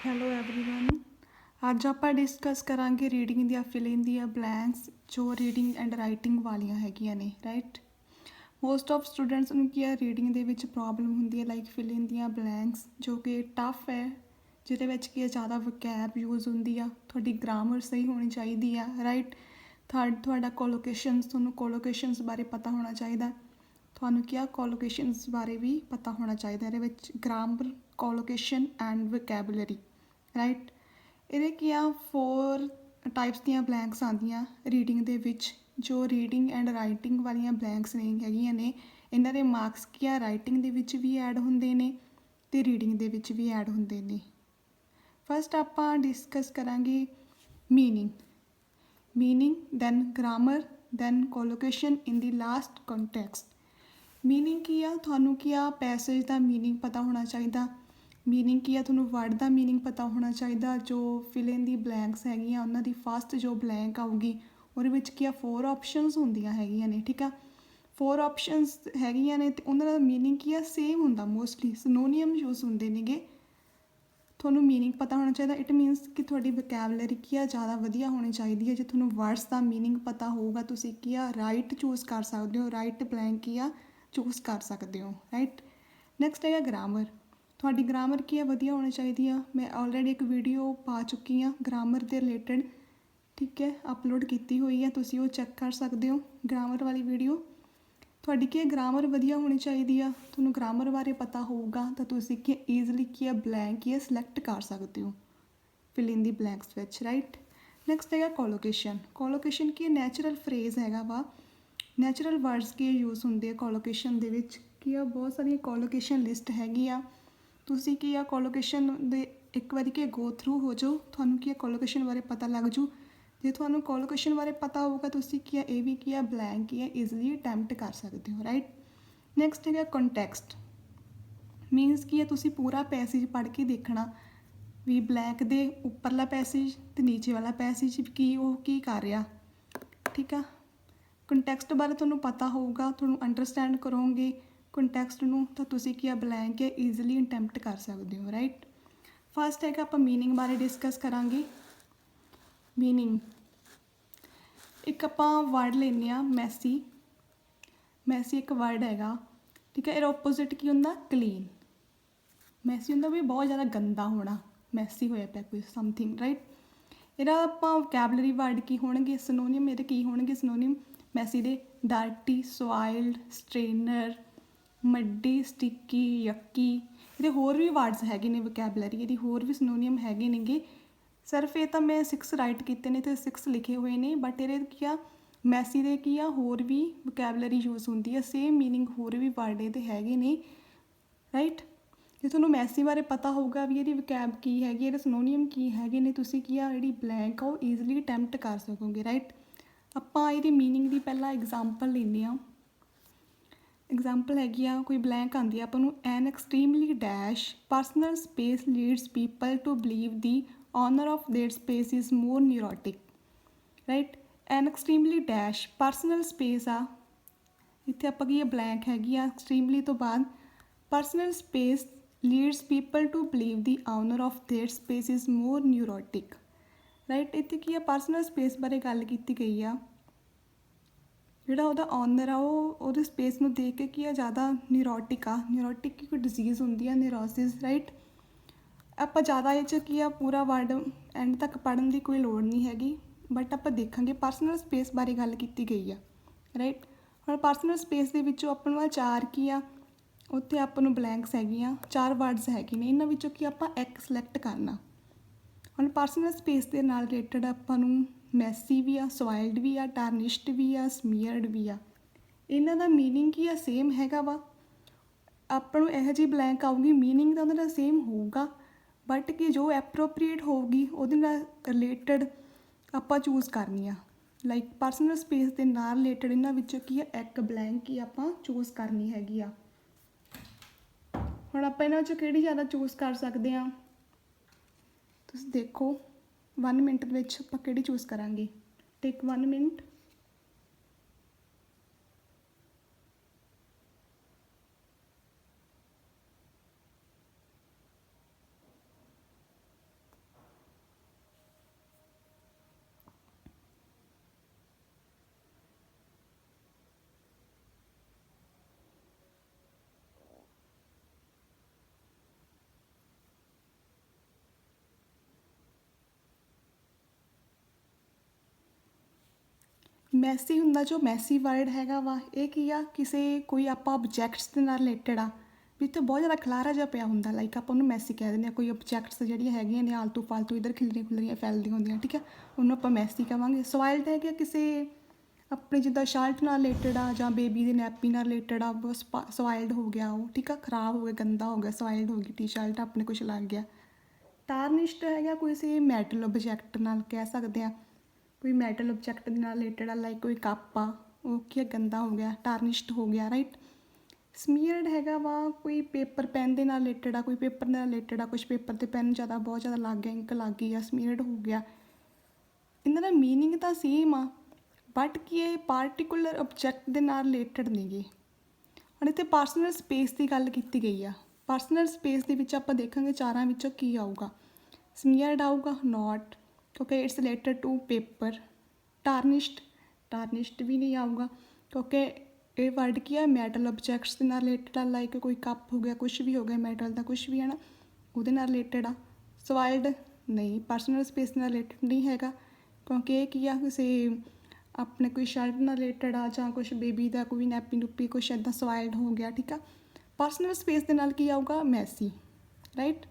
Hello everyone. ਅੱਜ ਆਪਾਂ discuss ਕਰਾਂਗੇ ਰੀਡਿੰਗ ਦੀਆਂ ਫਿਲ ਇਨ ਦੀਆਂ ਬਲੈਂਕਸ ਜੋ ਰੀਡਿੰਗ ਐਂਡ ਰਾਈਟਿੰਗ ਵਾਲੀਆਂ ਹੈਗੀਆਂ ਨੇ ਰਾਈਟ। ਮੋਸਟ ਆਫ ਸਟੂਡੈਂਟਸ ਨੂੰ ਕੀ ਹੈ ਰੀਡਿੰਗ ਦੇ ਵਿੱਚ ਪ੍ਰੋਬਲਮ ਹੁੰਦੀ ਹੈ ਲਾਈਕ ਫਿਲ ਇਨ ਦੀਆਂ ਬਲੈਂਕਸ ਜੋ ਕਿ ਟਫ ਹੈ, ਜਿਹਦੇ ਵਿੱਚ ਕੀ ਹੈ ਜ਼ਿਆਦਾ ਵਕੈਬ ਯੂਜ਼ ਹੁੰਦੀ ਆ, ਤੁਹਾਡੀ ਗ੍ਰਾਮਰ ਸਹੀ ਹੋਣੀ ਚਾਹੀਦੀ ਆ ਰਾਈਟ। ਤੁਹਾਡਾ ਕੋਲੋਕੇਸ਼ਨਸ, ਤੁਹਾਨੂੰ ਕੋਲੋਕੇਸ਼ਨਸ ਬਾਰੇ ਪਤਾ ਹੋਣਾ ਚਾਹੀਦਾ, ਤੁਹਾਨੂੰ ਕੀ ਆ ਕੋਲੋਕੇਸ਼ਨਸ ਬਾਰੇ ਵੀ ਪਤਾ ਹੋਣਾ ਚਾਹੀਦਾ। ਇਹਦੇ ਵਿੱਚ ਗ੍ਰਾਮਰ, ਕੋਲੋਕੇਸ਼ਨ ਐਂਡ ਵਕੈਬੂਲਰੀ ਰਾਈਟ। ਇਹਦੇ ਕੀ ਆ 4 ਟਾਈਪਸ ਦੀਆਂ ਬਲੈਂਕਸ ਆਉਂਦੀਆਂ ਰੀਡਿੰਗ ਦੇ ਵਿੱਚ, ਜੋ ਰੀਡਿੰਗ ਐਂਡ ਰਾਈਟਿੰਗ ਵਾਲੀਆਂ ਬਲੈਂਕਸ ਹੈਗੀਆਂ ਨੇ। ਇਹਨਾਂ ਦੇ ਮਾਰਕਸ ਕੀ ਆ ਰਾਈਟਿੰਗ ਦੇ ਵਿੱਚ ਵੀ ਐਡ ਹੁੰਦੇ ਨੇ ਅਤੇ ਰੀਡਿੰਗ ਦੇ ਵਿੱਚ ਵੀ ਐਡ ਹੁੰਦੇ ਨੇ। ਫਸਟ ਆਪਾਂ ਡਿਸਕਸ ਕਰਾਂਗੇ ਮੀਨਿੰਗ ਦੈਨ ਗ੍ਰਾਮਰ ਦੈਨ ਕੋਲੋਕੇਸ਼ਨ ਇਨ ਦੀ ਲਾਸਟ ਕੰਟੈਕਸਟ। ਮੀਨਿੰਗ ਕੀ ਆ, ਤੁਹਾਨੂੰ ਕੀ ਆ ਪੈਸੇਜ ਦਾ ਮੀਨਿੰਗ ਪਤਾ ਹੋਣਾ ਚਾਹੀਦਾ। ਮੀਨਿੰਗ ਕੀ ਆ, ਤੁਹਾਨੂੰ ਵਰਡ ਦਾ ਮੀਨਿੰਗ ਪਤਾ ਹੋਣਾ ਚਾਹੀਦਾ। ਜੋ ਫਿਲ ਇਨ ਦੀ ਬਲੈਂਕਸ ਹੈਗੀਆਂ ਉਹਨਾਂ ਦੀ ਫਸਟ ਜੋ ਬਲੈਂਕ ਆਊਗੀ ਉਹਦੇ ਵਿੱਚ ਕੀ ਆ 4 ਆਪਸ਼ਨਸ ਹੁੰਦੀਆਂ ਹੈਗੀਆਂ ਨੇ ਠੀਕ ਆ। 4 ਆਪਸ਼ਨਸ ਹੈਗੀਆਂ ਨੇ ਅਤੇ ਉਹਨਾਂ ਦਾ ਮੀਨਿੰਗ ਕੀ ਆ ਸੇਮ ਹੁੰਦਾ, ਮੋਸਟਲੀ ਸਿਨੋਨੀਅਮ ਯੂਜ਼ ਹੁੰਦੇ ਨੇਗੇ। ਤੁਹਾਨੂੰ ਮੀਨਿੰਗ ਪਤਾ ਹੋਣਾ ਚਾਹੀਦਾ। ਇਟ ਮੀਨਸ ਕਿ ਤੁਹਾਡੀ ਵਕੈਬਲਰੀ ਕੀ ਆ ਜ਼ਿਆਦਾ ਵਧੀਆ ਹੋਣੀ ਚਾਹੀਦੀ ਹੈ। ਜੇ ਤੁਹਾਨੂੰ ਵਰਡਸ ਦਾ ਮੀਨਿੰਗ ਪਤਾ ਹੋਊਗਾ ਤੁਸੀਂ ਕੀ ਆ ਰਾਈਟ ਚੂਜ਼ ਕਰ ਸਕਦੇ ਹੋ, ਰਾਈਟ ਬਲੈਂਕ ਕੀ ਆ ਚੂਜ਼ ਕਰ ਸਕਦੇ ਹੋ ਰਾਈਟ। ਨੈਕਸਟ ਹੈਗਾ ਗ੍ਰਾਮਰ। ਤੁਹਾਡੀ ਗ੍ਰਾਮਰ ਕੀ ਆ ਵਧੀਆ ਹੋਣੀ ਚਾਹੀਦੀ ਆ। ਮੈਂ ਆਲਰੇਡੀ ਇੱਕ ਵੀਡੀਓ ਪਾ ਚੁੱਕੀ ਹਾਂ ਗ੍ਰਾਮਰ ਦੇ ਰਿਲੇਟਡ, ਠੀਕ ਹੈ, ਅਪਲੋਡ ਕੀਤੀ ਹੋਈ ਹੈ, ਤੁਸੀਂ ਉਹ ਚੈੱਕ ਕਰ ਸਕਦੇ ਹੋ ਗ੍ਰਾਮਰ ਵਾਲੀ ਵੀਡੀਓ। ਤੁਹਾਡੀ ਕੀ ਗ੍ਰਾਮਰ ਵਧੀਆ ਹੋਣੀ ਚਾਹੀਦੀ ਆ। ਤੁਹਾਨੂੰ ਗ੍ਰਾਮਰ ਬਾਰੇ ਪਤਾ ਹੋਊਗਾ ਤਾਂ ਤੁਸੀਂ ਕੀ ਈਜ਼ਲੀ ਕੀ ਆ ਬਲੈਂਕ ਕੀ ਆ ਸਿਲੈਕਟ ਕਰ ਸਕਦੇ ਹੋ ਫਿਲ ਇਨ ਦੀ ਬਲੈਂਕਸ ਵਿੱਚ ਰਾਈਟ। ਨੈਕਸਟ ਹੈਗਾ ਕੋਲੋਕੇਸ਼ਨ ਕੀ ਨੈਚੁਰਲ ਫਰੇਜ਼ ਹੈਗਾ ਵਾ, ਨੈਚੁਰਲ ਵਰਡਸ ਕੀ ਯੂਜ਼ ਹੁੰਦੇ ਆ ਕੋਲੋਕੇਸ਼ਨ ਦੇ ਵਿੱਚ। ਕੀ ਆ ਬਹੁਤ ਸਾਰੀਆਂ ਕੋਲੋਕੇਸ਼ਨ ਲਿਸਟ ਹੈਗੀ ਆ, ਤੁਸੀਂ ਕੀ ਆ ਕੋਲੋਕੇਸ਼ਨ ਦੇ ਇੱਕ ਵਾਰੀ ਕੀ ਗੋ ਥਰੂ ਹੋ ਜਾਓ, ਤੁਹਾਨੂੰ ਕੀ ਆ ਕੋਲੋਕੇਸ਼ਨ ਬਾਰੇ ਪਤਾ ਲੱਗ ਜੂ। ਜੇ ਤੁਹਾਨੂੰ ਕੋਲੋਕੇਸ਼ਨ ਬਾਰੇ ਪਤਾ ਹੋਊਗਾ ਤੁਸੀਂ ਕੀ ਆ ਇਹ ਵੀ ਕੀ ਆ ਬਲੈਂਕ ਕੀ ਆ ਈਜ਼ਲੀ ਅਟੈਂਪਟ ਕਰ ਸਕਦੇ ਹੋ ਰਾਈਟ। ਨੈਕਸਟ ਹੈਗਾ ਕੰਟੈਕਸਟ। ਮੀਨਸ ਕੀ ਆ ਤੁਸੀਂ ਪੂਰਾ ਪੈਸੇਜ ਪੜ੍ਹ ਕੇ ਦੇਖਣਾ ਵੀ ਬਲੈਂਕ ਦੇ ਉੱਪਰਲਾ ਪੈਸੇਜ ਅਤੇ ਨੀਚੇ ਵਾਲਾ ਪੈਸੇਜ ਕੀ ਉਹ ਕੀ ਕਰ ਰਿਹਾ ਠੀਕ ਆ। ਕੰਟੈਕਸਟ ਬਾਰੇ ਤੁਹਾਨੂੰ ਪਤਾ ਹੋਊਗਾ, ਤੁਹਾਨੂੰ ਅੰਡਰਸਟੈਂਡ ਕਰੋਗੇ ਕੰਟੈਕਸਟ ਨੂੰ ਤਾਂ ਤੁਸੀਂ ਕੀ ਆ ਬਲੈਂਕ ਹੈ ਈਜ਼ਲੀ ਅਟੈਂਪਟ ਕਰ ਸਕਦੇ ਹੋ ਰਾਈਟ। ਫਸਟ ਹੈਗਾ ਆਪਾਂ ਮੀਨਿੰਗ ਬਾਰੇ ਡਿਸਕਸ ਕਰਾਂਗੇ। ਮੀਨਿੰਗ ਇੱਕ ਆਪਾਂ ਵਰਡ ਲੈਂਦੇ ਹਾਂ ਮੈਸੀ ਇੱਕ ਵਰਡ ਹੈਗਾ ਠੀਕ ਹੈ। ਇਹਦਾ ਓਪੋਜ਼ਿਟ ਕੀ ਹੁੰਦਾ ਕਲੀਨ। ਮੈਸੀ ਹੁੰਦਾ ਵੀ ਬਹੁਤ ਜ਼ਿਆਦਾ ਗੰਦਾ ਹੋਣਾ, ਮੈਸੀ ਹੋਇਆ ਪਿਆ ਕੋਈ ਸਮਥਿੰਗ ਰਾਈਟ। ਇਹਦਾ ਆਪਾਂ ਵੋਕੈਬਲਰੀ ਵਰਡ ਕੀ ਹੋਣਗੇ, ਸਿਨੋਨੀਅਮ ਇਹਦੇ ਕੀ ਹੋਣਗੇ ਸਿਨੋਨੀਅਮ ਮੈਸੀ ਦੇ ਡਰਟੀ, ਸੋਆਇਲਡ, ਸਟ੍ਰੇਨਰ, ਮੱਡੀ, ਸਟਿੱਕੀ, ਯੱਕੀ। ਇਹਦੇ ਹੋਰ ਵੀ ਵਰਡਸ ਹੈਗੇ ਨੇ ਵੋਕੈਬਲਰੀ ਇਹਦੀ ਹੋਰ ਵੀ ਸਿਨੋਨੀਅਮ ਹੈਗੇ ਨੇਗੇ। ਸਿਰਫ ਇਹ ਤਾਂ ਮੈਂ 6 ਰਾਈਟ ਕੀਤੇ ਨੇ ਅਤੇ 6 ਲਿਖੇ ਹੋਏ ਨੇ, ਬਟ ਇਹਦੇ ਕੀ ਆ ਮੈਸੀ ਦੇ ਕੀ ਆ ਹੋਰ ਵੀ ਵੋਕੈਬਲਰੀ ਯੂਜ਼ ਹੁੰਦੀ ਆ, ਸੇਮ ਮੀਨਿੰਗ ਹੋਰ ਵੀ ਵਰਡ ਇਹਦੇ ਹੈਗੇ ਨੇ ਰਾਈਟ। ਜੇ ਤੁਹਾਨੂੰ ਮੈਸੀ ਬਾਰੇ ਪਤਾ ਹੋਊਗਾ ਵੀ ਇਹਦੀ ਵਕੈਬ ਕੀ ਹੈਗੀ, ਇਹਦੇ ਸਿਨੋਨੀਅਮ ਕੀ ਹੈਗੇ ਨੇ, ਤੁਸੀਂ ਕੀ ਆ ਜਿਹੜੀ ਬਲੈਂਕ ਆ ਉਹ ਈਜ਼ਲੀ ਅਟੈਂਪਟ ਕਰ ਸਕੋਗੇ ਰਾਈਟ। ਆਪਾਂ ਇਹਦੀ ਮੀਨਿੰਗ ਦੀ ਪਹਿਲਾਂ ਐਗਜ਼ਾਮਪਲ ਲੈਂਦੇ ਹਾਂ। ਐਗਜ਼ਾਮਪਲ ਹੈਗੀ ਆ ਕੋਈ ਬਲੈਂਕ ਆਉਂਦੀ ਆ ਆਪਾਂ ਨੂੰ an extremely dash personal space leads people to believe the owner of their space is more neurotic right. An extremely dash personal space ਆ, ਇੱਥੇ ਆਪਾਂ ਕੀ ਬਲੈਂਕ ਹੈਗੀ ਆ ਐਕਸਟ੍ਰੀਮਲੀ ਤੋਂ ਬਾਅਦ personal space leads people to believe the owner of their space is more neurotic right. ਇੱਥੇ ਕੀ ਆ ਪਰਸਨਲ ਸਪੇਸ ਬਾਰੇ ਗੱਲ ਕੀਤੀ ਗਈ ਆ, ਜਿਹੜਾ ਉਹਦਾ ਓਨਰ ਆ ਉਹ ਉਹਦੀ ਸਪੇਸ ਨੂੰ ਦੇਖ ਕੇ ਕੀ ਆ ਜ਼ਿਆਦਾ ਨਿਊਰੋਟਿਕ ਆ। ਨਿਊਰੋਟਿਕ ਕੀ ਕੋਈ ਡਿਜ਼ੀਜ਼ ਹੁੰਦੀ ਆ ਨਿਊਰੋਸਿਸ ਰਾਈਟ। ਆਪਾਂ ਜ਼ਿਆਦਾ ਇਹ 'ਚ ਕੀ ਆ ਪੂਰਾ ਵਰਡ ਐਂਡ ਤੱਕ ਪੜ੍ਹਨ ਦੀ ਕੋਈ ਲੋੜ ਨਹੀਂ ਹੈਗੀ, ਬਟ ਆਪਾਂ ਦੇਖਾਂਗੇ ਪਰਸਨਲ ਸਪੇਸ ਬਾਰੇ ਗੱਲ ਕੀਤੀ ਗਈ ਆ ਰਾਈਟ। ਹੁਣ ਪਰਸਨਲ ਸਪੇਸ ਦੇ ਵਿੱਚੋਂ ਆਪਾਂ ਨੂੰ 4 ਕੀ ਆ ਉੱਥੇ ਆਪਾਂ ਨੂੰ ਬਲੈਂਕਸ ਹੈਗੀਆਂ, 4 ਵਰਡਸ ਹੈਗੇ ਨੇ, ਇਹਨਾਂ ਵਿੱਚੋਂ ਕੀ ਆਪਾਂ ਇੱਕ ਸਿਲੈਕਟ ਕਰਨਾ। ਹੁਣ ਪਰਸਨਲ ਸਪੇਸ ਦੇ ਨਾਲ ਰਿਲੇਟਡ ਆਪਾਂ ਨੂੰ ਮੈਸੀ ਵੀ ਆ, ਸੋਆਇਲਡ ਵੀ ਆ, ਟਾਰਨਿਸ਼ਡ ਵੀ ਆ, ਸਮੀਅਰਡ ਵੀ ਆ। ਇਹਨਾਂ ਦਾ ਮੀਨਿੰਗ ਕੀ ਆ ਸੇਮ ਹੈਗਾ ਵਾ। ਆਪਾਂ ਨੂੰ ਇਹੋ ਜਿਹੀ ਬਲੈਂਕ ਆਊਗੀ ਮੀਨਿੰਗ ਤਾਂ ਉਹਨਾਂ ਦਾ ਸੇਮ ਹੋਊਗਾ, ਬਟ ਕਿ ਜੋ ਐਪਰੋਪਰੀਏਟ ਹੋਊਗੀ ਉਹਦੇ ਨਾਲ ਰਿਲੇਟਡ ਆਪਾਂ ਚੂਜ਼ ਕਰਨੀ ਆ। ਲਾਈਕ ਪਰਸਨਲ ਸਪੇਸ ਦੇ ਨਾਲ ਰਿਲੇਟਡ ਇਹਨਾਂ ਵਿੱਚੋਂ ਕੀ ਆ ਇੱਕ ਬਲੈਂਕ ਹੀ ਆਪਾਂ ਚੂਜ਼ ਕਰਨੀ ਹੈਗੀ ਆ। ਹੁਣ ਆਪਾਂ ਇਹਨਾਂ 'ਚੋਂ ਕਿਹੜੀ ਜ਼ਿਆਦਾ ਚੂਜ਼ ਕਰ ਸਕਦੇ ਹਾਂ, ਤੁਸੀਂ ਦੇਖੋ 1 ਮਿੰਟ ਦੇ ਵਿੱਚ ਆਪਾਂ ਕਿਹੜੀ ਚੂਜ਼ ਕਰਾਂਗੇ। ਟੇਕ 1 ਮਿੰਟ। ਮੈਸੀ ਹੁੰਦਾ ਜੋ ਮੈਸੀ ਵਰਡ ਹੈਗਾ ਵਾ ਇਹ ਕੀ ਆ ਕਿਸੇ ਕੋਈ ਆਪਾਂ ਆਬਜੈਕਟਸ ਦੇ ਨਾਲ ਰਿਲੇਟਡ ਆ ਵੀ ਇੱਥੇ ਬਹੁਤ ਜ਼ਿਆਦਾ ਖਲਾਰਾ ਜਿਹਾ ਪਿਆ ਹੁੰਦਾ ਲਾਈਕ ਆਪਾਂ ਉਹਨੂੰ ਮੈਸੀ ਕਹਿ ਦਿੰਦੇ ਹਾਂ ਕੋਈ ਆਬਜੈਕਟਸ ਜਿਹੜੀਆਂ ਹੈਗੀਆਂ ਨੇ ਆਲਤੂ ਫਾਲਤੂ ਇੱਧਰ ਖਿਲਰੀਆਂ ਖੁਲਰੀਆਂ ਫੈਲਦੀਆਂ ਹੁੰਦੀਆਂ ਠੀਕ ਆ ਉਹਨੂੰ ਆਪਾਂ ਮੈਸੀ ਕਹਾਂਗੇ। ਸੋਇਲਡ ਹੈ ਕਿ ਕਿਸੇ ਆਪਣੇ ਜਿੱਦਾਂ ਸ਼ਰਟ ਨਾਲ ਰਿਲੇਟਡ ਆ ਜਾਂ ਬੇਬੀ ਦੇ ਨੈਪੀ ਨਾਲ ਰਿਲੇਟਡ ਆ ਬਸ ਸੋਇਲਡ ਹੋ ਗਿਆ ਉਹ ਠੀਕ ਆ ਖ਼ਰਾਬ ਹੋ ਗਿਆ ਗੰਦਾ ਹੋ ਗਿਆ ਸੋਇਲਡ ਹੋ ਗਈ ਟੀ ਸ਼ਰਟ ਆਪਣੇ ਕੁਛ ਲੱਗ ਗਿਆ। ਟਾਰਨਿਸ਼ਡ ਹੈਗਾ ਕਿਸੇ ਮੈਟਲ ਆਬਜੈਕਟ ਨਾਲ ਕਹਿ ਸਕਦੇ ਆ ਕੋਈ ਮੈਟਲ ਆਬਜੈਕਟ ਦੇ ਨਾਲ ਰਿਲੇਟਡ ਆ ਲਾਈਕ ਕੋਈ ਕੱਪ ਆ ਉਹ ਕੀ ਗੰਦਾ ਹੋ ਗਿਆ ਟਾਰਨਿਸ਼ਡ ਹੋ ਗਿਆ ਰਾਈਟ। ਸਮੀਅਰਡ ਹੈਗਾ ਵਾ ਕੋਈ ਪੇਪਰ ਪੈਨ ਦੇ ਨਾਲ ਰਿਲੇਟਡ ਆ ਕੋਈ ਪੇਪਰ ਨਾਲ ਰਿਲੇਟਡ ਆ ਕੁਛ ਪੇਪਰ 'ਤੇ ਪੈਨ ਜ਼ਿਆਦਾ ਬਹੁਤ ਜ਼ਿਆਦਾ ਲੱਗ ਗਿਆ ਇੰਕ ਲੱਗ ਗਈ ਆ ਸਮੀਅਰਡ ਹੋ ਗਿਆ। ਇਹਨਾਂ ਦਾ ਮੀਨਿੰਗ ਤਾਂ ਸੇਮ ਆ ਬਟ ਕੀ ਇਹ ਪਾਰਟੀਕੂਲਰ ਆਬਜੈਕਟ ਦੇ ਨਾਲ ਰਿਲੇਟਡ ਨੇਗੇ। ਹੁਣ ਇੱਥੇ ਪਰਸਨਲ ਸਪੇਸ ਦੀ ਗੱਲ ਕੀਤੀ ਗਈ ਆ ਪਰਸਨਲ ਸਪੇਸ ਦੇ ਵਿੱਚ ਆਪਾਂ ਦੇਖਾਂਗੇ ਚਾਰਾਂ ਵਿੱਚੋਂ ਕੀ ਆਊਗਾ। ਸਮੀਅਰਡ ਆਊਗਾ ਨੋਟ ਕਿਉਂਕਿ ਇਟਸ ਰਿਲੇਟਡ ਟੂ ਪੇਪਰ। ਟਾਰਨਿਸ਼ਡ ਵੀ ਨਹੀਂ ਆਊਗਾ ਕਿਉਂਕਿ ਇਹ ਵਰਡ ਕੀ ਆ ਮੈਟਲ ਆਬਜੈਕਟਸ ਦੇ ਨਾਲ ਰਿਲੇਟਡ ਆ ਲਾਈਕ ਕੋਈ ਕੱਪ ਹੋ ਗਿਆ ਕੁਛ ਵੀ ਹੋ ਗਿਆ ਮੈਟਲ ਦਾ ਕੁਛ ਵੀ ਹੈ ਨਾ ਉਹਦੇ ਨਾਲ ਰਿਲੇਟਡ ਆ। ਸੋਇਲਡ ਨਹੀਂ ਪਰਸਨਲ ਸਪੇਸ ਨਾਲ ਰਿਲੇਟਡ ਨਹੀਂ ਹੈਗਾ ਕਿਉਂਕਿ ਇਹ ਕੀ ਆ ਕਿਸੇ ਆਪਣੇ ਕੋਈ ਸ਼ਰਟ ਨਾਲ ਰਿਲੇਟਡ ਆ ਜਾਂ ਕੁਛ ਬੇਬੀ ਦਾ ਕੋਈ ਨੈਪੀ ਨੂਪੀ ਕੁਛ ਇੱਦਾਂ ਸੋਇਲਡ ਹੋ ਗਿਆ ਠੀਕ ਆ। ਪਰਸਨਲ ਸਪੇਸ ਦੇ ਨਾਲ ਕੀ ਆਊਗਾ ਮੈਸੀ ਰਾਈਟ।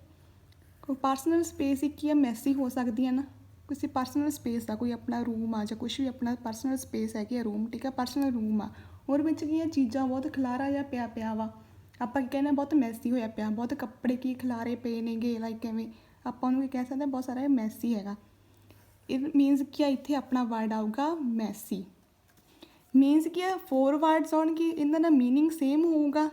ਕੋਈ ਪਰਸਨਲ ਸਪੇਸ ਇੱਕ ਹੀ ਆ ਮੈਸੀ ਹੋ ਸਕਦੀ ਹੈ ਨਾ ਕਿਸੇ ਪਰਸਨਲ ਸਪੇਸ ਦਾ ਕੋਈ ਆਪਣਾ ਰੂਮ ਆ ਜਾਂ ਕੁਛ ਵੀ ਆਪਣਾ ਪਰਸਨਲ ਸਪੇਸ ਹੈਗੀ ਆ ਰੂਮ ਠੀਕ ਆ ਪਰਸਨਲ ਰੂਮ ਆ ਉਹਦੇ ਵਿੱਚ ਕੀ ਆ ਚੀਜ਼ਾਂ ਬਹੁਤ ਖਲਾਰਾ ਜਿਹਾ ਪਿਆ ਵਾ ਆਪਾਂ ਕੀ ਕਹਿੰਦੇ ਬਹੁਤ ਮੈਸੀ ਹੋਇਆ ਪਿਆ ਬਹੁਤ ਕੱਪੜੇ ਕੀ ਖਲਾਰੇ ਪਏ ਨੇਗੇ ਲਾਈਕ ਐਵੇਂ ਆਪਾਂ ਉਹਨੂੰ ਕੀ ਕਹਿ ਸਕਦੇ ਬਹੁਤ ਸਾਰਾ ਮੈਸੀ ਹੈਗਾ। ਇਹ ਮੀਨਸ ਕੀ ਆ ਇੱਥੇ ਆਪਣਾ ਵਰਡ ਆਊਗਾ ਮੈਸੀ। ਮੀਨਸ ਕੀ ਆ 4 ਵਰਡਸ ਆਉਣਗੇ ਇਹਨਾਂ ਦਾ ਮੀਨਿੰਗ ਸੇਮ ਹੋਊਗਾ।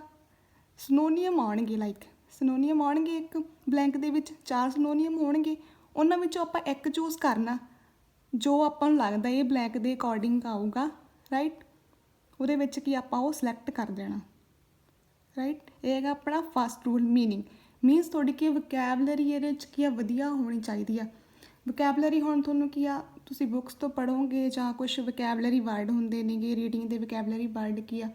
ਸਿਨੋਨੀਅਮ ਆਉਣਗੇ ਲਾਈਕ ਸਿਨੋਨੀਅਮ ਆਉਣਗੇ ਇੱਕ ਬਲੈਂਕ ਦੇ ਵਿੱਚ 4 ਸਿਨੋਨੀਅਮ ਹੋਣਗੇ ਉਹਨਾਂ ਵਿੱਚੋਂ ਆਪਾਂ ਇੱਕ ਚੂਜ਼ ਕਰਨਾ ਜੋ ਆਪਾਂ ਨੂੰ ਲੱਗਦਾ ਇਹ ਬਲੈਂਕ ਦੇ ਅਕੋਰਡਿੰਗ ਆਊਗਾ ਰਾਈਟ। ਉਹਦੇ ਵਿੱਚ ਕੀ ਆਪਾਂ ਉਹ ਸਿਲੈਕਟ ਕਰ ਦੇਣਾ ਰਾਈਟ। ਇਹ ਹੈਗਾ ਆਪਣਾ ਫਸਟ ਰੂਲ ਮੀਨਿੰਗ ਮੀਨਸ ਤੁਹਾਡੀ ਕੀ ਵੋਕੈਬਲਰੀ ਇਹਦੇ ਵਿੱਚ ਕੀ ਆ ਵਧੀਆ ਹੋਣੀ ਚਾਹੀਦੀ ਆ। ਵੋਕੈਬਲਰੀ ਹੁਣ ਤੁਹਾਨੂੰ ਕੀ ਆ ਤੁਸੀਂ ਬੁੱਕਸ ਤੋਂ ਪੜ੍ਹੋਗੇ ਜਾਂ ਕੁਛ ਵੋਕੈਬਲਰੀ ਵਰਡ ਹੁੰਦੇ ਨੇਗੇ ਰੀਡਿੰਗ ਦੇ ਵੋਕੈਬਲਰੀ ਵਰਡ ਕੀ ਆ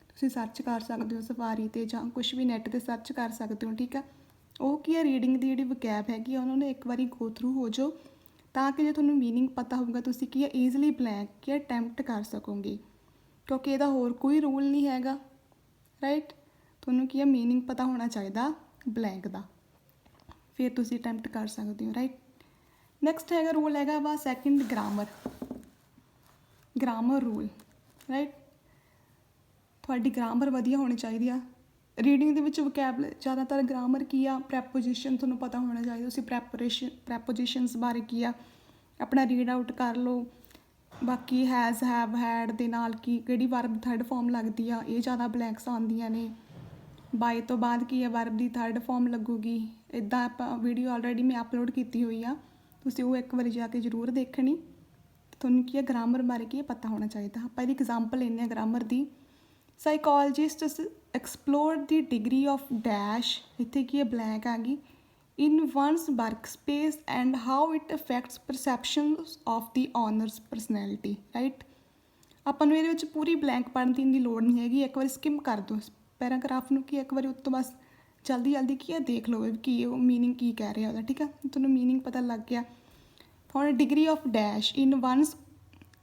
ਤੁਸੀਂ ਸਰਚ ਕਰ ਸਕਦੇ ਹੋ ਸਫਾਰੀ 'ਤੇ ਜਾਂ ਕੁਛ ਵੀ ਨੈੱਟ 'ਤੇ ਸਰਚ ਕਰ ਸਕਦੇ ਹੋ ਠੀਕ ਆ। ਉਹ ਕੀ ਆ ਰੀਡਿੰਗ ਦੀ ਜਿਹੜੀ ਵੋਕੈਬ ਹੈਗੀ ਆ ਉਹਨਾਂ ਨੂੰ ਇੱਕ ਵਾਰੀ ਗੋ ਥਰੂ ਹੋ ਜਾਓ ਤਾਂ ਕਿ ਜੇ ਤੁਹਾਨੂੰ ਮੀਨਿੰਗ ਪਤਾ ਹੋਊਗਾ ਤੁਸੀਂ ਕੀ ਆ ਈਜ਼ਲੀ ਬਲੈਂਕ ਕੀ ਆ ਅਟੈਂਪਟ ਕਰ ਸਕੋਗੇ ਕਿਉਂਕਿ ਇਹਦਾ ਹੋਰ ਕੋਈ ਰੂਲ ਨਹੀਂ ਹੈਗਾ ਰਾਈਟ। ਤੁਹਾਨੂੰ ਕੀ ਆ ਮੀਨਿੰਗ ਪਤਾ ਹੋਣਾ ਚਾਹੀਦਾ ਬਲੈਂਕ ਦਾ ਫਿਰ ਤੁਸੀਂ ਅਟੈਂਪਟ ਕਰ ਸਕਦੇ ਹੋ ਰਾਈਟ। ਨੈਕਸਟ ਹੈਗਾ ਰੂਲ ਹੈਗਾ ਵਾ ਸੈਕਿੰਡ ਗ੍ਰਾਮਰ ਰੂਲ ਰਾਈਟ। ਤੁਹਾਡੀ ਗ੍ਰਾਮਰ ਵਧੀਆ ਹੋਣੀ ਚਾਹੀਦੀ ਆ ਰੀਡਿੰਗ ਦੇ ਵਿੱਚ ਵੋਕੈਬਲਰੀ ਜ਼ਿਆਦਾਤਰ ਗ੍ਰਾਮਰ ਕੀ ਆ ਪ੍ਰੈਪੋਜੀਸ਼ਨ ਤੁਹਾਨੂੰ ਪਤਾ ਹੋਣਾ ਚਾਹੀਦਾ ਤੁਸੀਂ ਪ੍ਰੈਪੋਜੀਸ਼ਨਸ ਬਾਰੇ ਕੀ ਆ ਆਪਣਾ ਰੀਡ ਆਊਟ ਕਰ ਲਓ। ਬਾਕੀ ਹੈਜ਼ ਹੈਵ ਹੈਡ ਦੇ ਨਾਲ ਕਿਹੜੀ ਵਰਬ ਥਰਡ ਫਾਰਮ ਲੱਗਦੀ ਆ ਇਹ ਜ਼ਿਆਦਾ ਬਲੈਂਕਸ ਆਉਂਦੀਆਂ ਨੇ। ਬਾਏ ਤੋਂ ਬਾਅਦ ਕੀ ਆ ਵਰਬ ਦੀ ਥਰਡ ਫਾਰਮ ਲੱਗੂਗੀ ਇੱਦਾਂ ਆਪਾਂ ਵੀਡੀਓ ਆਲਰੇਡੀ ਮੈਂ ਅਪਲੋਡ ਕੀਤੀ ਹੋਈ ਆ ਤੁਸੀਂ ਉਹ ਇੱਕ ਵਾਰੀ ਜਾ ਕੇ ਜ਼ਰੂਰ ਦੇਖਣੀ। ਤੁਹਾਨੂੰ ਕੀ ਆ ਗ੍ਰਾਮਰ ਬਾਰੇ ਕੀ ਪਤਾ ਹੋਣਾ ਚਾਹੀਦਾ। ਆਪਾਂ ਇਹਦੀ ਐਗਜ਼ਾਮਪਲ ਲੈਂਦੇ ਹਾਂ ਗ੍ਰਾਮਰ ਦੀ। Psychologists explore the degree of dash ਇੱਥੇ ਕੀ ਹੈ ਬਲੈਂਕ ਆ ਗਈ in one's work space and how it affects perceptions of the owner's personality right. ਆਪਾਂ ਨੂੰ ਇਹਦੇ ਵਿੱਚ ਪੂਰੀ ਬਲੈਂਕ ਪੜ੍ਹਨ ਦੀ ਲੋੜ ਨਹੀਂ ਹੈਗੀ ਇੱਕ ਵਾਰੀ ਸਕਿਮ ਕਰ ਦਿਓ ਪੈਰਾਗ੍ਰਾਫ ਨੂੰ ਕੀ ਇੱਕ ਵਾਰੀ ਉੱਤੋਂ ਬਸ ਜਲਦੀ ਕੀ ਆ ਦੇਖ ਲਓ ਕੀ ਉਹ ਮੀਨਿੰਗ ਕੀ ਕਹਿ ਰਿਹਾ ਉਹਦਾ ਠੀਕ ਆ ਤੁਹਾਨੂੰ ਮੀਨਿੰਗ ਪਤਾ ਲੱਗ ਗਿਆ। ਹੁਣ degree of dash in one's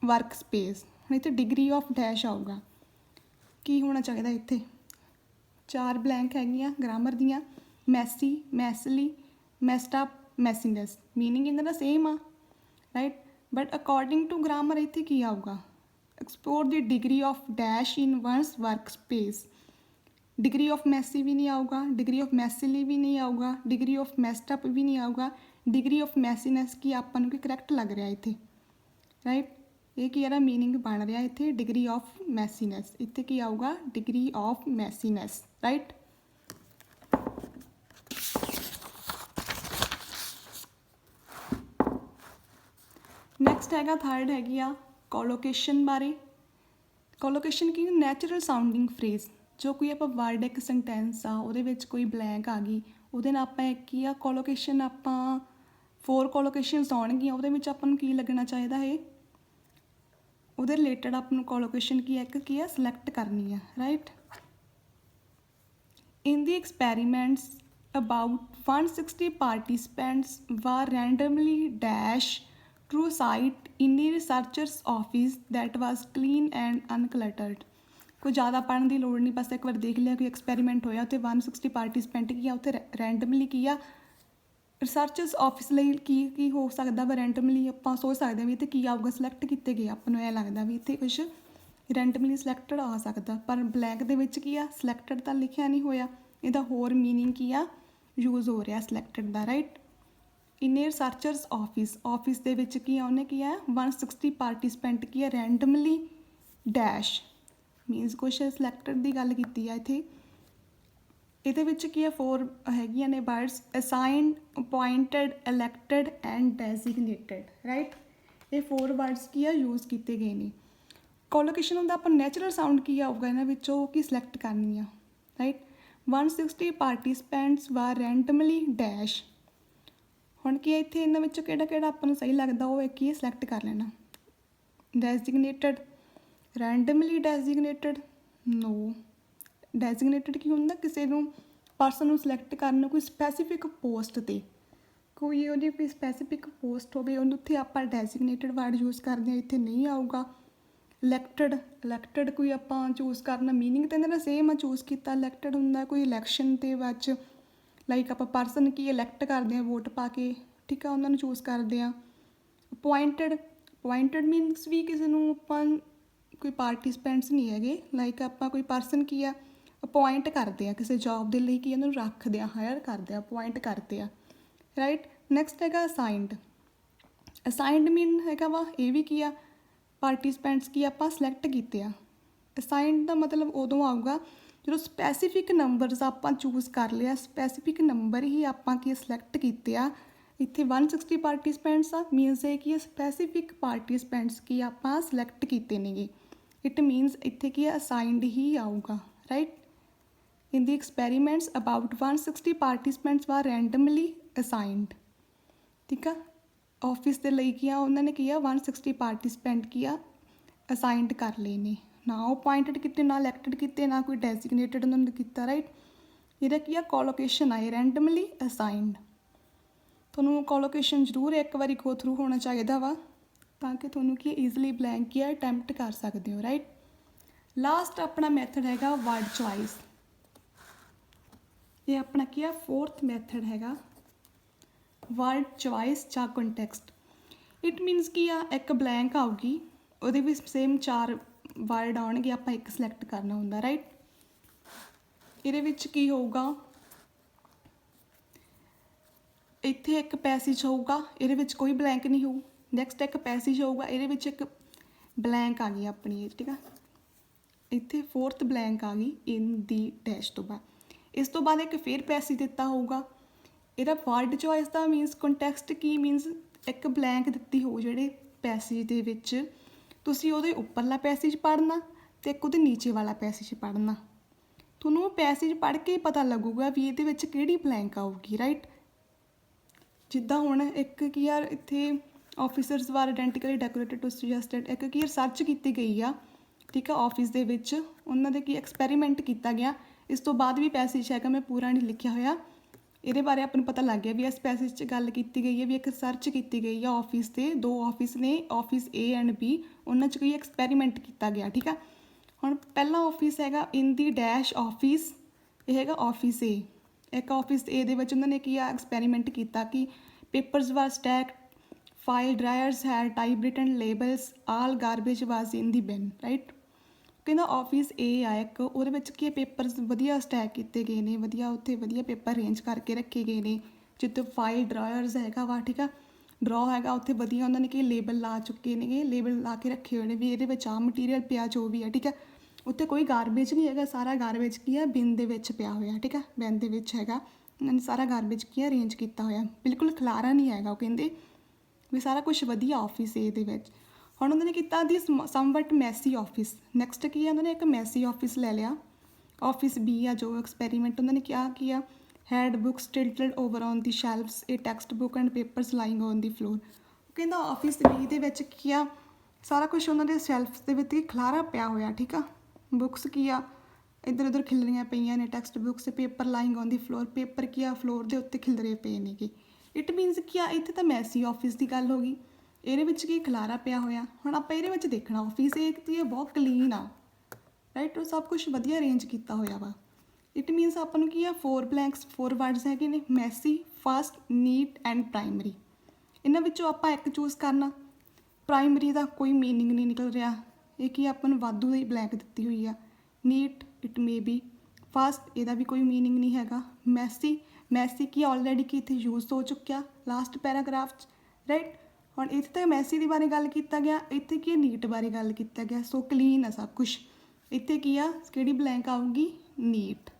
work space ਹੁਣ ਇੱਥੇ ਡਿਗਰੀ ਆਫ ਡੈਸ਼ ਆਊਗਾ ਕੀ ਹੋਣਾ ਚਾਹੀਦਾ ਇੱਥੇ 4 ਬਲੈਂਕ ਹੈਗੀਆਂ ਗ੍ਰਾਮਰ ਦੀਆਂ messy messily messed up messiness meaning ਇਹਨਾਂ ਦਾ ਸੇਮ ਆ right but according to grammar ਇੱਥੇ ਕੀ ਆਊਗਾ explore the degree of dash in one's work space. Degree of messy ਵੀ ਨਹੀਂ ਆਊਗਾ ਡਿਗਰੀ ਆਫ ਮੈਸਲੀ ਵੀ ਨਹੀਂ ਆਊਗਾ ਡਿਗਰੀ ਆਫ ਮੈਸਡ ਅਪ ਵੀ ਨਹੀਂ ਆਊਗਾ ਡਿਗਰੀ ਆਫ ਮੈਸੀਨੈਸ ਕੀ ਆਪਾਂ ਨੂੰ ਕੀ ਕਰੈਕਟ ਲੱਗ ਰਿਹਾ ਇੱਥੇ ਰਾਈਟ। ਇਹ ਕੀ ਇਹਦਾ ਮੀਨਿੰਗ ਬਣ ਰਿਹਾ ਇੱਥੇ ਡਿਗਰੀ ਆਫ ਮੈਸੀਨੈਸ ਇੱਥੇ ਕੀ ਆਊਗਾ ਡਿਗਰੀ ਆਫ ਮੈਸੀਨੈਸ ਰਾਈਟ। ਨੈਕਸਟ ਹੈਗਾ ਥਰਡ ਹੈਗੀ ਆ ਕੋਲੋਕੇਸ਼ਨ ਬਾਰੇ। ਕੋਲੋਕੇਸ਼ਨ ਕੀ ਨੈਚੁਰਲ ਸਾਊਂਡਿੰਗ ਫਰੇਜ਼ ਜੋ ਕੋਈ ਆਪਾਂ ਵਰਡ ਇੱਕ ਸੈਂਟੈਂਸ ਆ ਉਹਦੇ ਵਿੱਚ ਕੋਈ ਬਲੈਂਕ ਆ ਗਈ ਉਹਦੇ ਨਾਲ ਆਪਾਂ ਇੱਕ ਕੀ ਆ ਕੋਲੋਕੇਸ਼ਨ ਆਪਾਂ 4 ਕੋਲੋਕੇਸ਼ਨਸ ਆਉਣਗੀਆਂ ਉਹਦੇ ਵਿੱਚ ਆਪਾਂ ਨੂੰ ਕੀ ਲੱਗਣਾ ਚਾਹੀਦਾ ਹੈ ਉਹਦੇ ਰਿਲੇਟਡ ਆਪਾਂ ਨੂੰ ਕੋਲੋਕੇਸ਼ਨ ਕੀ ਹੈ ਇੱਕ ਕੀ ਆ ਸਿਲੈਕਟ ਕਰਨੀ ਆ right. In the experiments about 160 participants were randomly dash to sit in a researcher's office that was clean and uncluttered. कोई ज़्यादा पढ़ने की लोड़ नहीं, बस एक बार देख लिया कोई एक्सपैरीमेंट होया उत्थे 160 पार्टिसिपेंट किया उत्थे रैंडमली किया। रिसर्चर्स ऑफिस ਲਈ ਕੀ ਹੋ ਸਕਦਾ ਵਾ ਰੈਂਡਮਲੀ ਆਪਾਂ ਸੋਚ ਸਕਦੇ ਵੀ ਇੱਥੇ ਕੀ ਆਊਗਾ, ਸਿਲੈਕਟ ਕੀਤੇ ਗਏ ਆਪਾਂ ਨੂੰ ਐਂ ਲੱਗਦਾ ਵੀ ਇੱਥੇ ਕੁਛ ਰੈਂਡਮਲੀ ਸਿਲੈਕਟਡ ਆ ਸਕਦਾ, ਪਰ ਬਲੈਂਕ ਦੇ ਵਿੱਚ ਕੀ ਆ ਸਿਲੈਕਟਡ ਤਾਂ ਲਿਖਿਆ ਨਹੀਂ ਹੋਇਆ, ਇਹਦਾ ਹੋਰ ਮੀਨਿੰਗ ਕੀ ਆ ਯੂਜ਼ ਹੋ ਰਿਹਾ ਸਿਲੈਕਟਡ ਦਾ, ਰਾਈਟ। ਇਨ ਏ ਰਿਸਰਚਰਸ ਆਫਿਸ ਦੇ ਵਿੱਚ ਕੀ ਆ ਉਹਨੇ ਕੀ ਆ 160 ਪਾਰਟੀਸਪੈਂਟ ਕੀ ਆ ਰੈਂਡਮਲੀ ਡੈਸ਼ ਮੀਨਸ ਕੁਛ ਸਿਲੈਕਟਡ ਦੀ ਗੱਲ ਕੀਤੀ ਆ ਇੱਥੇ। ਇਹਦੇ ਵਿੱਚ ਕੀ ਹੈ 4 ਹੈਗੀਆਂ ਨੇ words assigned, appointed, elected and designated, right. ਇਹ 4 ਵਰਡਸ ਕੀ ਆ ਯੂਜ਼ ਕੀਤੇ ਗਏ ਨੇ। ਕੋਲੋਕੇਸ਼ਨ ਹੁੰਦਾ ਆਪਾਂ ਨੈਚੁਰਲ ਸਾਊਂਡ ਕੀ ਆਊਗਾ ਇਹਨਾਂ ਵਿੱਚੋਂ ਕੀ ਸਿਲੈਕਟ ਕਰਨੀ ਆ, ਰਾਈਟ। 160 ਪਾਰਟੀਸਪੈਂਟਸ ਵਾਰ ਰੈਂਡਮਲੀ ਡੈਸ਼। ਹੁਣ ਕੀ ਇੱਥੇ ਇਹਨਾਂ ਵਿੱਚੋਂ ਕਿਹੜਾ ਕਿਹੜਾ ਆਪਾਂ ਨੂੰ ਸਹੀ ਲੱਗਦਾ ਉਹ ਇੱਕ ਹੀ ਸਿਲੈਕਟ ਕਰ ਲੈਣਾ। ਡੈਜ਼ਿਗਨੇਟਡ, ਰੈਂਡਮਲੀ ਡੈਜ਼ਿਗਨੇਟਡ ਨੋ। ਡੈਜ਼ਿਗਨੇਟਡ ਕੀ ਹੁੰਦਾ ਕਿਸੇ ਨੂੰ ਪਰਸਨ ਨੂੰ ਸਿਲੈਕਟ ਕਰਨ ਕੋਈ ਸਪੈਸੀਫਿਕ ਪੋਸਟ 'ਤੇ, ਕੋਈ ਉਹਦੀ ਕੋਈ ਸਪੈਸੀਫਿਕ ਪੋਸਟ ਹੋਵੇ ਉਹਨੂੰ ਉੱਥੇ ਆਪਾਂ ਡੈਜ਼ਿਗਨੇਟਡ ਵਰਡ ਯੂਜ਼ ਕਰਦੇ ਹਾਂ, ਇੱਥੇ ਨਹੀਂ ਆਊਗਾ। ਇਲੈਕਟਡ ਕੋਈ ਆਪਾਂ ਚੂਜ਼ ਕਰਨਾ, ਮੀਨਿੰਗ ਤਾਂ ਇਹਨਾਂ ਦਾ ਸੇਮ ਆ, ਚੂਜ਼ ਕੀਤਾ ਇਲੈਕਟਡ ਹੁੰਦਾ ਕੋਈ ਇਲੈਕਸ਼ਨ ਦੇ ਵਿੱਚ ਲਾਈਕ ਆਪਾਂ ਪਰਸਨ ਕੀ ਇਲੈਕਟ ਕਰਦੇ ਹਾਂ ਵੋਟ ਪਾ ਕੇ, ਠੀਕ ਆ, ਉਹਨਾਂ ਨੂੰ ਚੂਜ਼ ਕਰਦੇ ਹਾਂ। ਅਪੁਆਇੰਟਡ ਮੀਨਸ ਵੀ ਕਿਸੇ ਨੂੰ ਆਪਾਂ ਕੋਈ ਪਾਰਟੀਸਪੈਂਟਸ ਨਹੀਂ ਹੈਗੇ, ਲਾਈਕ ਆਪਾਂ ਕੋਈ ਪਰਸਨ ਕੀ ਆ ਅਪੁਆਇੰਟ ਕਰਦੇ ਆ ਕਿਸੇ ਜੋਬ ਦੇ ਲਈ, ਕੀ ਉਹਨੂੰ ਰੱਖਦੇ ਆ, ਹਾਇਰ ਕਰਦੇ ਆ, ਅਪੁਆਇੰਟ ਕਰਦੇ ਆ, ਰਾਈਟ। ਨੈਕਸਟ ਹੈਗਾ ਅਸਾਈਨਡ। ਅਸਾਈਨਡ ਮੀਨ ਹੈਗਾ ਵਾ ਇਹ ਵੀ ਕੀ ਆ ਪਾਰਟੀਸਪੈਂਟਸ ਕੀ ਆਪਾਂ ਸਿਲੈਕਟ ਕੀਤੇ ਆ। ਅਸਾਈਨਡ ਦਾ ਮਤਲਬ ਉਦੋਂ ਆਊਗਾ ਜਦੋਂ ਸਪੈਸੀਫਿਕ ਨੰਬਰਸ ਆਪਾਂ ਚੂਜ਼ ਕਰ ਲਿਆ, ਸਪੈਸੀਫਿਕ ਨੰਬਰ ਹੀ ਆਪਾਂ ਕੀ ਸਿਲੈਕਟ ਕੀਤੇ ਆ। ਇੱਥੇ 160 ਪਾਰਟੀਸਪੈਂਟਸ ਆ ਮੀਨਸ ਇਹ ਕੀ ਸਪੈਸੀਫਿਕ ਪਾਰਟੀਸਪੈਂਟਸ ਕੀ ਆਪਾਂ ਸਿਲੈਕਟ ਕੀਤੇ ਨੇਗੇ। ਇਟ ਮੀਨਸ ਇੱਥੇ ਕੀ ਅਸਾਈਨਡ ਹੀ ਆਊਗਾ, right. In the experiments, about 160 participants were randomly assigned, ਠੀਕ ਆ। ਆਫਿਸ ਦੇ ਲਈ ਕੀ ਆ ਉਹਨਾਂ ਨੇ ਕੀ ਆ 160 ਪਾਰਟੀਸਪੈਂਟ ਕੀ ਆ ਅਸਾਈਨਡ ਕਰ ਲਏ ਨੇ, ਨਾ ਉਹ ਅਪੁਆਇੰਟਡ ਕੀਤੇ, ਨਾ ਇਲੈਕਟਡ ਕੀਤੇ, ਨਾ ਕੋਈ ਡੈਜ਼ਿਗਨੇਟਡ ਉਹਨਾਂ ਨੇ ਕੀਤਾ, ਰਾਈਟ। ਇਹਦਾ ਕੀ ਆ ਕੋਲੋਕੇਸ਼ਨ ਆਏ ਰੈਂਡਮਲੀ ਅਸਾਈਨਡ। ਤੁਹਾਨੂੰ ਕੋਲੋਕੇਸ਼ਨ ਜ਼ਰੂਰ ਇੱਕ ਵਾਰੀ ਗੋ ਥਰੂ ਹੋਣਾ ਚਾਹੀਦਾ ਵਾ ਤਾਂ ਕਿ ਤੁਹਾਨੂੰ ਕੀ ਈਜ਼ਲੀ ਬਲੈਂਕ ਕੀ ਆ ਅਟੈਂਪਟ ਕਰ ਸਕਦੇ ਹੋ, ਰਾਈਟ। ਲਾਸਟ ਆਪਣਾ ਮੈਥਡ ਹੈਗਾ ਵਰਡ ਚੁਆਇਸ। ਇਹ ਆਪਣਾ ਕੀ ਆ 4th ਮੈਥਡ ਹੈਗਾ ਵਰਡ ਚੁਆਇਸ ਜਾਂ ਕੰਟੈਕਸਟ। ਇਟ ਮੀਨਸ ਕੀ ਆ ਇੱਕ ਬਲੈਂਕ ਆਊਗੀ ਉਹਦੇ ਵਿੱਚ ਸੇਮ 4 ਵਰਡ ਆਉਣਗੇ, ਆਪਾਂ ਇੱਕ ਸਿਲੈਕਟ ਕਰਨਾ ਹੁੰਦਾ, ਰਾਈਟ। ਇਹਦੇ ਵਿੱਚ ਕੀ ਹੋਊਗਾ ਇੱਥੇ ਇੱਕ ਪੈਸੇਜ ਹੋਊਗਾ ਇਹਦੇ ਵਿੱਚ ਕੋਈ ਬਲੈਂਕ ਨਹੀਂ ਹੋਊ। ਨੈਕਸਟ ਇੱਕ ਪੈਸੇਜ ਹੋਊਗਾ ਇਹਦੇ ਵਿੱਚ ਇੱਕ ਬਲੈਂਕ ਆ ਗਈ ਆਪਣੀ, ਠੀਕ ਆ। ਇੱਥੇ 4th ਬਲੈਂਕ ਆ ਗਈ ਇਨ ਦੀ ਡੈਸ਼ ਤੋਂ ਬਾਅਦ। ਇਸ ਤੋਂ ਬਾਅਦ ਇੱਕ ਫਿਰ ਪੈਸੇਜ ਦਿੱਤਾ ਹੋਊਗਾ। ਇਹਦਾ ਵਰਡ ਚੋਇਸ ਦਾ ਮੀਨਸ ਕੰਟੈਕਸਟ ਕੀ ਮੀਨਸ ਇੱਕ ਬਲੈਂਕ ਦਿੱਤੀ ਹੋਊ ਜਿਹੜੇ ਪੈਸੇਜ ਦੇ ਵਿੱਚ ਤੁਸੀਂ ਉਹਦੇ ਉੱਪਰਲਾ ਪੈਸੇਜ ਪੜ੍ਹਨਾ ਅਤੇ ਇੱਕ ਉਹਦੇ ਨੀਚੇ ਵਾਲਾ ਪੈਸੇਜ ਪੜ੍ਹਨਾ। ਤੁਹਾਨੂੰ ਉਹ ਪੈਸੇਜ ਪੜ੍ਹ ਕੇ ਪਤਾ ਲੱਗੂਗਾ ਵੀ ਇਹਦੇ ਵਿੱਚ ਕਿਹੜੀ ਬਲੈਂਕ ਆਊਗੀ, ਰਾਈਟ। ਜਿੱਦਾਂ ਹੁਣ ਇੱਕ ਕੀ ਆ ਇੱਥੇ officers war ਆਇਡੈਂਟੀਕਲੀ decorated to suggested ਇੱਕ ਕੀ ਰਿਸਰਚ ਕੀਤੀ ਗਈ ਆ, ਠੀਕ ਆ, ਆਫਿਸ ਦੇ ਵਿੱਚ ਉਹਨਾਂ ਦੇ ਕੀ ਐਕਸਪੈਰੀਮੈਂਟ ਕੀਤਾ ਗਿਆ। ਇਸ ਤੋਂ ਬਾਅਦ ਵੀ ਪੈਸੇਜ ਹੈਗਾ ਮੈਂ ਪੂਰਾ ਨਹੀਂ ਲਿਖਿਆ ਹੋਇਆ, ਇਹਦੇ ਬਾਰੇ ਆਪਾਂ ਨੂੰ ਪਤਾ ਲੱਗ ਗਿਆ ਵੀ ਇਸ ਪੈਸੇਜ 'ਚ ਗੱਲ ਕੀਤੀ ਗਈ ਹੈ ਵੀ ਇੱਕ ਰਿਸਰਚ ਕੀਤੀ ਗਈ ਆ ਆਫਿਸ 'ਤੇ, 2 ਆਫਿਸ ਨੇ ਆਫਿਸ A ਐਂਡ B, ਉਹਨਾਂ 'ਚ ਕੋਈ ਐਕਸਪੈਰੀਮੈਂਟ ਕੀਤਾ ਗਿਆ, ਠੀਕ ਆ। ਹੁਣ ਪਹਿਲਾ ਆਫਿਸ ਹੈਗਾ ਇਨ ਦੀ ਡੈਸ਼ ਆਫਿਸ, ਇਹ ਹੈਗਾ ਆਫਿਸ A। ਇੱਕ ਆਫਿਸ A ਦੇ ਵਿੱਚ ਉਹਨਾਂ ਨੇ ਕੀ ਆ ਐਕਸਪੈਰੀਮੈਂਟ ਕੀਤਾ ਕਿ papers were stack, file drawers had typewritten labels, all garbage was in the bin, right. ਕਹਿੰਦਾ ਆਫਿਸ A ਆ ਇੱਕ, ਉਹਦੇ ਵਿੱਚ ਕੀ ਪੇਪਰਸ ਵਧੀਆ ਸਟੈਕ ਕੀਤੇ ਗਏ ਨੇ, ਵਧੀਆ ਉੱਥੇ ਵਧੀਆ ਪੇਪਰ ਅਰੇਂਜ ਕਰਕੇ ਰੱਖੇ ਗਏ ਨੇ, ਜਿੱਥੇ ਫਾਈਲ ਡਰਾਇਰਸ ਹੈਗਾ ਵਾ, ਠੀਕ ਆ, ਡਰੋ ਹੈਗਾ ਉੱਥੇ ਵਧੀਆ ਉਹਨਾਂ ਨੇ ਕੀ ਲੇਬਲ ਲਾ ਚੁੱਕੇ ਨੇਗੇ, ਲੇਬਲ ਲਾ ਕੇ ਰੱਖੇ ਹੋਏ ਨੇ ਵੀ ਇਹਦੇ ਵਿੱਚ ਆਹ ਮਟੀਰੀਅਲ ਪਿਆ ਜੋ ਵੀ ਆ, ਠੀਕ ਆ। ਉੱਥੇ ਕੋਈ ਗਾਰਬੇਜ ਨਹੀਂ ਹੈਗਾ, ਸਾਰਾ ਗਾਰਬੇਜ ਕੀ ਆ ਬਿਨ ਦੇ ਵਿੱਚ ਪਿਆ ਹੋਇਆ, ਠੀਕ ਆ, ਬਿਨ ਦੇ ਵਿੱਚ ਹੈਗਾ, ਉਹਨਾਂ ਨੇ ਸਾਰਾ ਗਾਰਬੇਜ ਕੀ ਆ ਅਰੇਂਜ ਕੀਤਾ ਹੋਇਆ, ਬਿਲਕੁਲ ਖਲਾਰਾ ਨਹੀਂ ਹੈਗਾ। ਉਹ ਕਹਿੰਦੇ ਵੀ ਸਾਰਾ ਕੁਛ ਵਧੀਆ ਆਫਿਸ A ਦੇ ਵਿੱਚ। ਹੁਣ ਉਹਨਾਂ ਨੇ ਕੀਤਾ ਦੀ ਸਮਵਟ ਮੈਸੀ ਆਫਿਸ। ਨੈਕਸਟ ਕੀ ਆ ਉਹਨਾਂ ਨੇ ਇੱਕ ਮੈਸੀ ਆਫਿਸ ਲੈ ਲਿਆ, ਆਫਿਸ B ਆ ਜੋ ਐਕਸਪੈਰੀਮੈਂਟ ਉਹਨਾਂ ਨੇ ਕਿਹਾ ਕੀ ਆ had books tilted over on the shelves, a textbook and papers lying on the floor. ਕਹਿੰਦਾ ਆਫਿਸ B ਦੇ ਵਿੱਚ ਕੀ ਆ ਸਾਰਾ ਕੁਛ ਉਹਨਾਂ ਦੇ ਸ਼ੈਲਫਸ ਦੇ ਵਿੱਚ ਖਲਾਰਾ ਪਿਆ ਹੋਇਆ, ਠੀਕ ਆ। ਬੁੱਕਸ ਕੀ ਆ ਇੱਧਰ ਉੱਧਰ ਖਿਲਰੀਆਂ ਪਈਆਂ ਨੇ, textbooks, paper lying on the floor, paper ਕੀ ਆ ਫਲੋਰ ਦੇ ਉੱਤੇ ਖਿਲਰੇ ਪਏ ਨੇਗੇ। ਇਟ ਮੀਨਸ ਕੀ ਆ ਇੱਥੇ ਤਾਂ ਮੈਸੀ ਆਫਿਸ ਦੀ ਗੱਲ ਹੋ ਗਈ। ਇਹਦੇ ਵਿੱਚ ਕੀ ਖਲਾਰਾ ਪਿਆ ਹੋਇਆ। ਹੁਣ ਆਪਾਂ ਇਹਦੇ ਵਿੱਚ ਦੇਖਣਾ ਆਫਿਸ ਇਹ ਕੀ ਬਹੁਤ ਕਲੀਨ ਆ, ਰਾਈਟ। ਉਹ ਸਭ ਕੁਝ ਵਧੀਆ ਅਰੇਂਜ ਕੀਤਾ ਹੋਇਆ ਵਾ। ਇਟ ਮੀਨਸ ਆਪਾਂ ਨੂੰ ਕੀ ਆ 4 ਬਲੈਂਕਸ 4 ਵਰਡਸ ਹੈਗੇ ਨੇ, messy, fast, neat and primary. ਇਹਨਾਂ ਵਿੱਚੋਂ ਆਪਾਂ ਇੱਕ ਚੂਜ਼ ਕਰਨਾ। ਪ੍ਰਾਇਮਰੀ ਦਾ ਕੋਈ ਮੀਨਿੰਗ ਨਹੀਂ ਨਿਕਲ ਰਿਹਾ, ਇਹ ਕੀ ਆਪਾਂ ਨੂੰ ਵਾਧੂ ਦੀ ਬਲੈਂਕ ਦਿੱਤੀ ਹੋਈ ਆ। Neat it may be. Fast ਇਹਦਾ ਵੀ ਕੋਈ ਮੀਨਿੰਗ ਨਹੀਂ ਹੈਗਾ। ਮੈਸੀ, ਮੈਸੀ ਕੀ ਆਲਰੇਡੀ ਕੀ ਇੱਥੇ ਯੂਜ਼ ਹੋ ਚੁੱਕਿਆ ਲਾਸਟ ਪੈਰਾਗ੍ਰਾਫ 'ਚ, ਰਾਈਟ। ਹੁਣ ਇੱਥੇ ਤਾਂ ਮੈਸੀ ਦੇ ਬਾਰੇ ਗੱਲ ਕੀਤਾ ਗਿਆ, ਇੱਥੇ ਕੀ ਨੀਟ ਬਾਰੇ ਗੱਲ ਕੀਤਾ ਗਿਆ। ਸੋ ਕਲੀਨ ਆ ਸਭ ਕੁਛ। ਇੱਥੇ ਕੀ ਆ, ਕਿਹੜੀ ਬਲੈਂਕ ਆਊਗੀ, ਨੀਟ,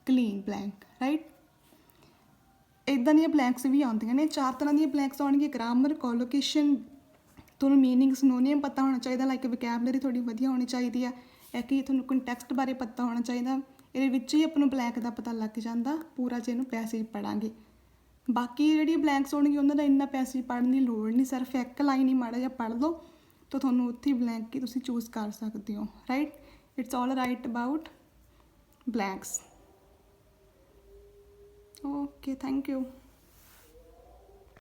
ਕਲੀਨ ਬਲੈਂਕ, ਰਾਈਟ। ਇੱਦਾਂ ਦੀਆਂ ਬਲੈਂਕਸ ਵੀ ਆਉਂਦੀਆਂ ਨੇ, 4 ਤਰ੍ਹਾਂ ਦੀਆਂ ਬਲੈਂਕਸ ਆਉਣਗੀਆਂ। ਗ੍ਰਾਮਰ, ਕੋਲੋਕੇਸ਼ਨ, ਤੁਹਾਨੂੰ ਮੀਨਿੰਗ ਸਿਨੋਨੀਅਮ ਪਤਾ ਹੋਣਾ ਚਾਹੀਦਾ, ਲਾਈਕ ਵੋਕੈਬਲਰੀ ਤੁਹਾਡੀ ਵਧੀਆ ਹੋਣੀ ਚਾਹੀਦੀ ਆ। ਇਹ ਕਿ ਤੁਹਾਨੂੰ ਕੰਟੈਕਸਟ ਬਾਰੇ ਪਤਾ ਹੋਣਾ ਚਾਹੀਦਾ। ਇਹਦੇ ਵਿੱਚ ਹੀ ਆਪਾਂ ਨੂੰ ਬਲੈਂਕ ਦਾ ਪਤਾ ਲੱਗ ਜਾਂਦਾ ਪੂਰਾ, ਜੇ ਇਹਨੂੰ ਪੈਸੇਜ ਪੜ੍ਹਾਂਗੇ। ਬਾਕੀ ਜਿਹੜੀ ਬਲੈਂਕਸ ਹੋਣਗੀਆਂ ਉਹਨਾਂ ਦਾ ਇੰਨਾ ਪੈਸੇਜ ਪੜ੍ਹਨ ਦੀ ਲੋੜ ਨਹੀਂ, ਸਿਰਫ ਇੱਕ ਲਾਈਨ ਹੀ ਮਾੜਾ ਜਿਹਾ ਪੜ੍ਹ ਲਓ ਤਾਂ ਤੁਹਾਨੂੰ ਉੱਥੇ ਬਲੈਂਕ ਹੀ ਤੁਸੀਂ ਚੂਜ਼ ਕਰ ਸਕਦੇ ਹੋ, right. It's all right about blanks. Okay, thank you.